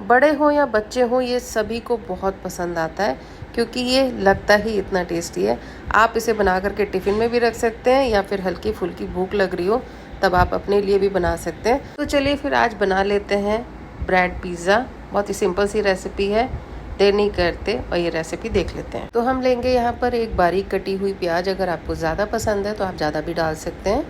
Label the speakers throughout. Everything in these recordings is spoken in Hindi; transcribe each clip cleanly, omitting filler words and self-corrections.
Speaker 1: बड़े हों या बच्चे हों, ये सभी को बहुत पसंद आता है क्योंकि ये लगता ही इतना टेस्टी है। आप इसे बना करके टिफ़िन में भी रख सकते हैं या फिर हल्की फुल्की भूख लग रही हो तब आप अपने लिए भी बना सकते हैं। तो चलिए फिर आज बना लेते हैं ब्रेड पिज़्ज़ा। बहुत ही सिंपल सी रेसिपी है, देर नहीं करते और ये रेसिपी देख लेते हैं। तो हम लेंगे यहाँ पर एक बारीक कटी हुई प्याज, अगर आपको ज़्यादा पसंद है तो आप ज़्यादा भी डाल सकते हैं।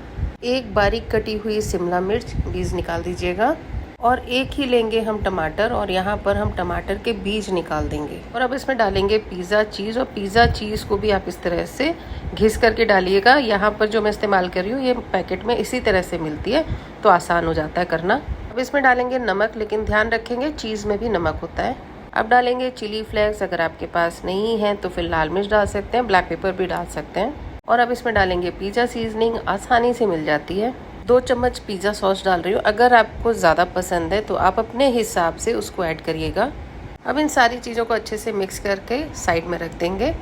Speaker 1: एक बारीक कटी हुई शिमला मिर्च, बीज निकाल दीजिएगा। और एक ही लेंगे हम टमाटर और यहाँ पर हम टमाटर के बीज निकाल देंगे। और अब इसमें डालेंगे पिज़्ज़ा चीज़, और पिज़्ज़ा चीज़ को भी आप इस तरह से घिस करके डालिएगा। यहाँ पर जो मैं इस्तेमाल कर रही हूँ ये पैकेट में इसी तरह से मिलती है, तो आसान हो जाता है करना। अब इसमें डालेंगे नमक, लेकिन ध्यान रखेंगे चीज़ में भी नमक होता है। अब डालेंगे चिली फ्लेक्स, अगर आपके पास नहीं है तो फिर लाल मिर्च डाल सकते हैं, ब्लैक पेपर भी डाल सकते हैं। और अब इसमें डालेंगे पिज़्ज़ा सीजनिंग, आसानी से मिल जाती है। 2 चम्मच पिज़्ज़ा सॉस डाल रही हूँ, अगर आपको ज़्यादा पसंद है तो आप अपने हिसाब से उसको ऐड करिएगा। अब इन सारी चीज़ों को अच्छे से मिक्स करके साइड में रख देंगे।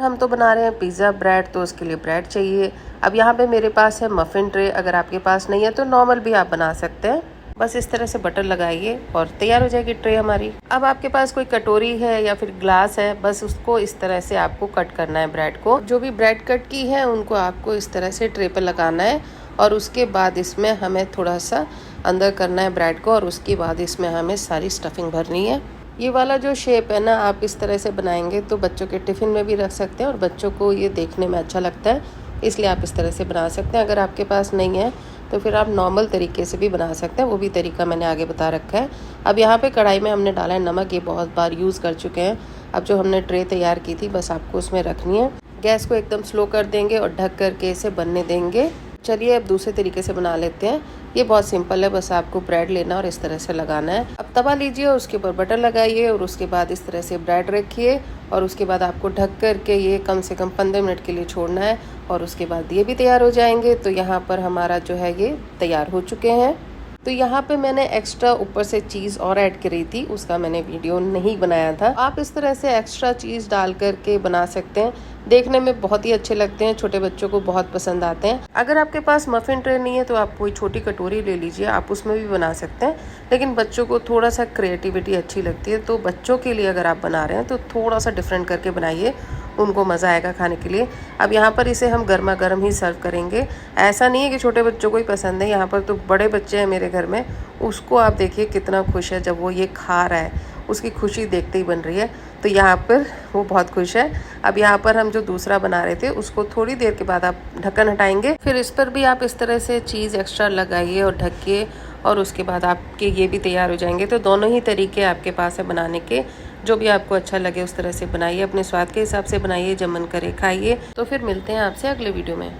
Speaker 1: हम तो बना रहे हैं पिज़्ज़ा ब्रेड, तो उसके लिए ब्रेड चाहिए। अब यहाँ पे मेरे पास है मफ़िन ट्रे, अगर आपके पास नहीं है तो नॉर्मल भी आप बना सकते हैं। बस इस तरह से बटर लगाइए और तैयार हो जाएगी ट्रे हमारी। अब आपके पास कोई कटोरी है या फिर ग्लास है, बस उसको इस तरह से आपको कट करना है ब्रेड को। जो भी ब्रेड कट की है उनको आपको इस तरह से ट्रे पर लगाना है और उसके बाद इसमें हमें थोड़ा सा अंदर करना है ब्रेड को, और उसके बाद इसमें हमें सारी स्टफिंग भरनी है। ये वाला जो शेप है ना, आप इस तरह से बनाएंगे तो बच्चों के टिफ़िन में भी रख सकते हैं और बच्चों को ये देखने में अच्छा लगता है, इसलिए आप इस तरह से बना सकते हैं। अगर आपके पास नहीं है तो फिर आप नॉर्मल तरीके से भी बना सकते हैं, वो भी तरीका मैंने आगे बता रखा है। अब यहाँ पे कढ़ाई में हमने डाला है नमक, ये बहुत बार यूज़ कर चुके हैं। अब जो हमने ट्रे तैयार की थी बस आपको उसमें रखनी है। गैस को एकदम स्लो कर देंगे और ढक करके इसे बनने देंगे। चलिए अब दूसरे तरीके से बना लेते हैं। ये बहुत सिंपल है, बस आपको ब्रेड लेना और इस तरह से लगाना है। अब तवा लीजिए, उसके ऊपर बटर लगाइए और उसके बाद इस तरह से ब्रेड रखिए और उसके बाद आपको ढक करके ये कम से कम 15 मिनट के लिए छोड़ना है और उसके बाद ये भी तैयार हो जाएंगे। तो यहाँ पर हमारा जो है ये तैयार हो चुके हैं। तो यहाँ पे मैंने एक्स्ट्रा ऊपर से चीज़ और ऐड करी थी, उसका मैंने वीडियो नहीं बनाया था। आप इस तरह से एक्स्ट्रा चीज़ डाल करके बना सकते हैं, देखने में बहुत ही अच्छे लगते हैं, छोटे बच्चों को बहुत पसंद आते हैं। अगर आपके पास मफ़िन ट्रे नहीं है तो आप कोई छोटी कटोरी ले लीजिए, आप उसमें भी बना सकते हैं। लेकिन बच्चों को थोड़ा सा क्रिएटिविटी अच्छी लगती है, तो बच्चों के लिए अगर आप बना रहे हैं तो थोड़ा सा डिफरेंट करके बनाइए, उनको मज़ा आएगा खाने के लिए। अब यहाँ पर इसे हम गर्मा गर्म ही सर्व करेंगे। ऐसा नहीं है कि छोटे बच्चों को ही पसंद है, यहाँ पर तो बड़े बच्चे हैं मेरे घर में, उसको आप देखिए कितना खुश है जब वो ये खा रहा है, उसकी खुशी देखते ही बन रही है। तो यहाँ पर वो बहुत खुश है। अब यहाँ पर हम जो दूसरा बना रहे थे उसको थोड़ी देर के बाद आप ढक्कन हटाएंगे, फिर इस पर भी आप इस तरह से चीज़ एक्स्ट्रा लगाइए और ढकिए और उसके बाद आपके ये भी तैयार हो जाएंगे। तो दोनों ही तरीके आपके पास है बनाने के, जो भी आपको अच्छा लगे उस तरह से बनाइए, अपने स्वाद के हिसाब से बनाइए, जब मन करे खाइए। तो फिर मिलते हैं आपसे अगले वीडियो में।